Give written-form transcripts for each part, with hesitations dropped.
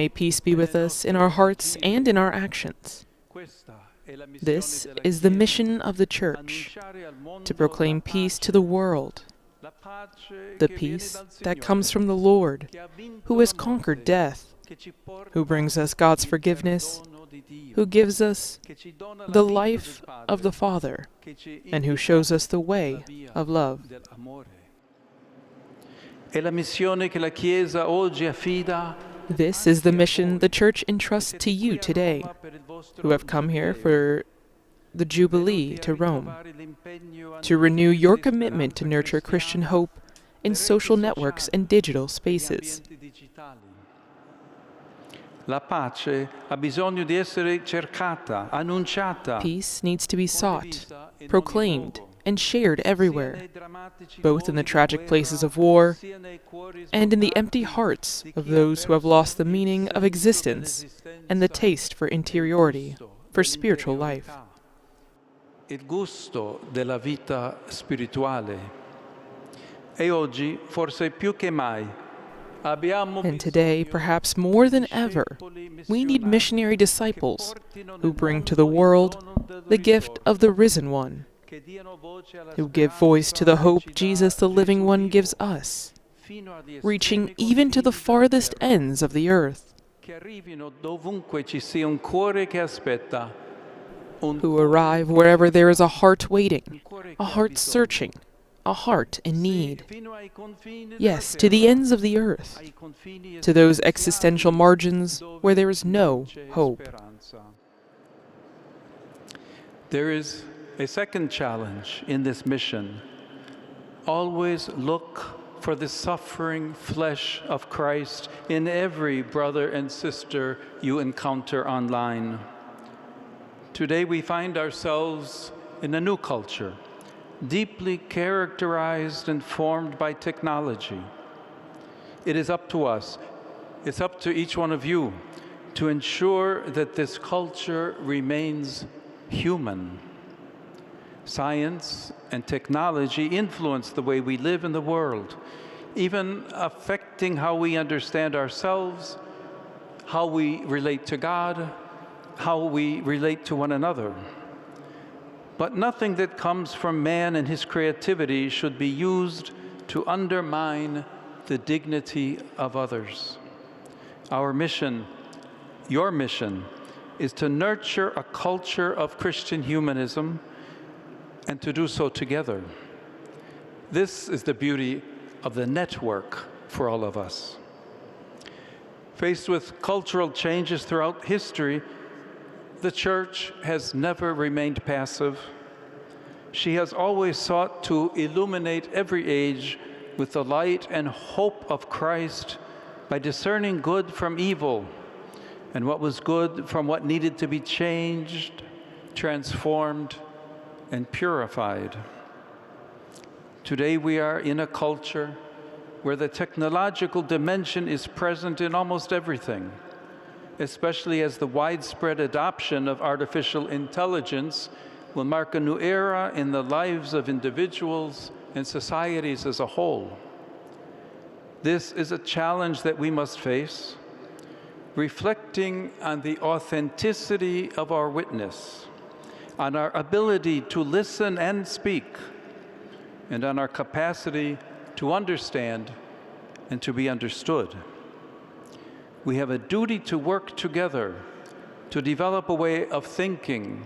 May peace be with us in our hearts and in our actions. This is the mission of the Church, to proclaim peace to the world, the peace that comes from the Lord, who has conquered death, who brings us God's forgiveness, who gives us the life of the Father, and who shows us the way of love. This is the mission the Church entrusts to you today, who have come here for the Jubilee to Rome, to renew your commitment to nurture Christian hope in social networks and digital spaces. Peace needs to be sought, proclaimed, and shared everywhere, both in the tragic places of war and in the empty hearts of those who have lost the meaning of existence and the taste for interiority, for spiritual life. Il gusto della vita spirituale. E oggi, forse più che mai, and today, perhaps more than ever, we need missionary disciples who bring to the world the gift of the Risen One, who give voice to the hope Jesus the Living One gives us, reaching even to the farthest ends of the earth, who arrive wherever there is a heart waiting, a heart searching, a heart in need. Yes, to the ends of the earth, to those existential margins where there is no hope. There is a second challenge in this mission. Always look for the suffering flesh of Christ in every brother and sister you encounter online. Today we find ourselves in a new culture, deeply characterized and formed by technology. It is up to us, it's up to each one of you to ensure that this culture remains human. Science and technology influence the way we live in the world, even affecting how we understand ourselves, how we relate to God, how we relate to one another. But nothing that comes from man and his creativity should be used to undermine the dignity of others. Our mission, your mission, is to nurture a culture of Christian humanism and to do so together. This is the beauty of the network for all of us. Faced with cultural changes throughout history, the Church has never remained passive. She has always sought to illuminate every age with the light and hope of Christ by discerning good from evil and what was good from what needed to be changed, transformed, and purified. Today we are in a culture where the technological dimension is present in almost everything, especially as the widespread adoption of artificial intelligence will mark a new era in the lives of individuals and societies as a whole. This is a challenge that we must face, reflecting on the authenticity of our witness, on our ability to listen and speak, and on our capacity to understand and to be understood. We have a duty to work together, to develop a way of thinking,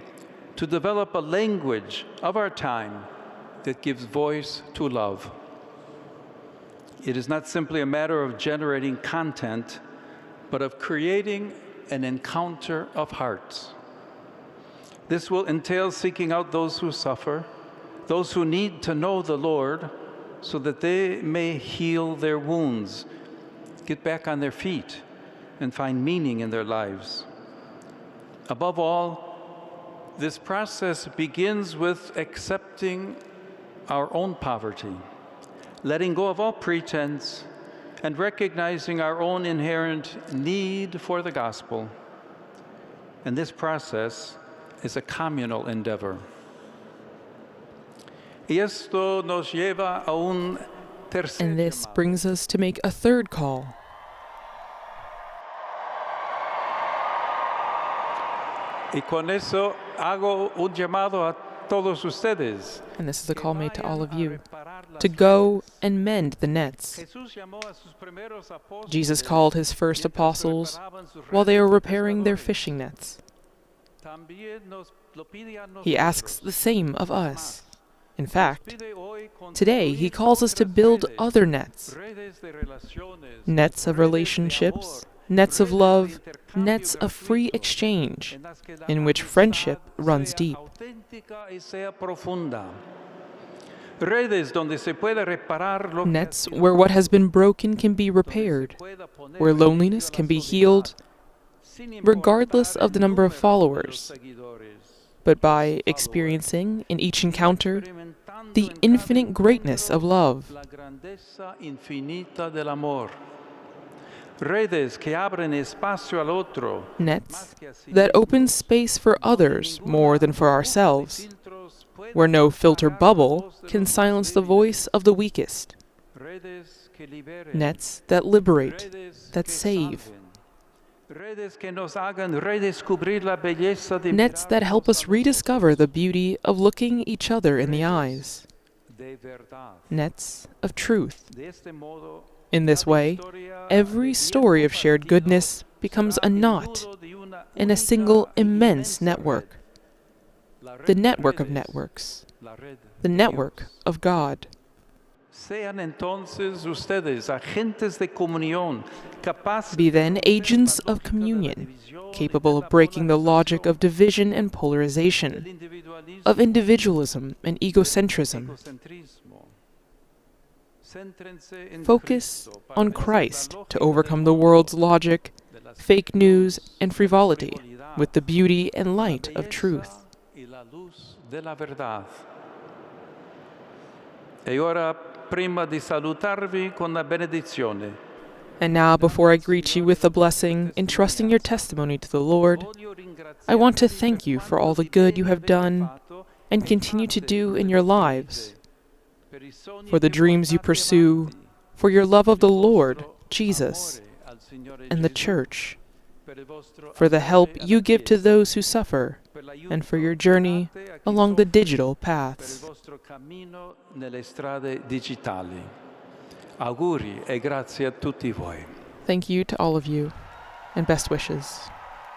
to develop a language of our time that gives voice to love. It is not simply a matter of generating content, but of creating an encounter of hearts. This will entail seeking out those who suffer, those who need to know the Lord, so that they may heal their wounds, get back on their feet, and find meaning in their lives. Above all, this process begins with accepting our own poverty, letting go of all pretense, and recognizing our own inherent need for the gospel. And this process is a communal endeavor. And this brings us to make a third call. Y con eso hago un llamado a todos ustedes. And this is a call made to all of you, to go and mend the nets. Jesus called his first apostles while they were repairing their fishing nets. He asks the same of us. In fact, today he calls us to build other nets. Nets of relationships, nets of love, nets of free exchange, in which friendship runs deep. Nets where what has been broken can be repaired, where loneliness can be healed, regardless of the number of followers, but by experiencing in each encounter the infinite greatness of love. Nets that open space for others more than for ourselves, where no filter bubble can silence the voice of the weakest. Nets that liberate, that save. Nets that help us rediscover the beauty of looking each other in the eyes. Nets of truth. In this way, every story of shared goodness becomes a knot in a single immense network. The network of networks. The network of God. Be then agents of communion, capable of breaking the logic of division and polarization, of individualism and egocentrism. Focus on Christ to overcome the world's logic, fake news, and frivolity with the beauty and light of truth. And now, before I greet you with a blessing, entrusting your testimony to the Lord, I want to thank you for all the good you have done and continue to do in your lives, for the dreams you pursue, for your love of the Lord, Jesus, and the Church, for the help you give to those who suffer, and for your journey along the digital paths. Auguri e grazie a tutti voi. Thank you to all of you, and best wishes.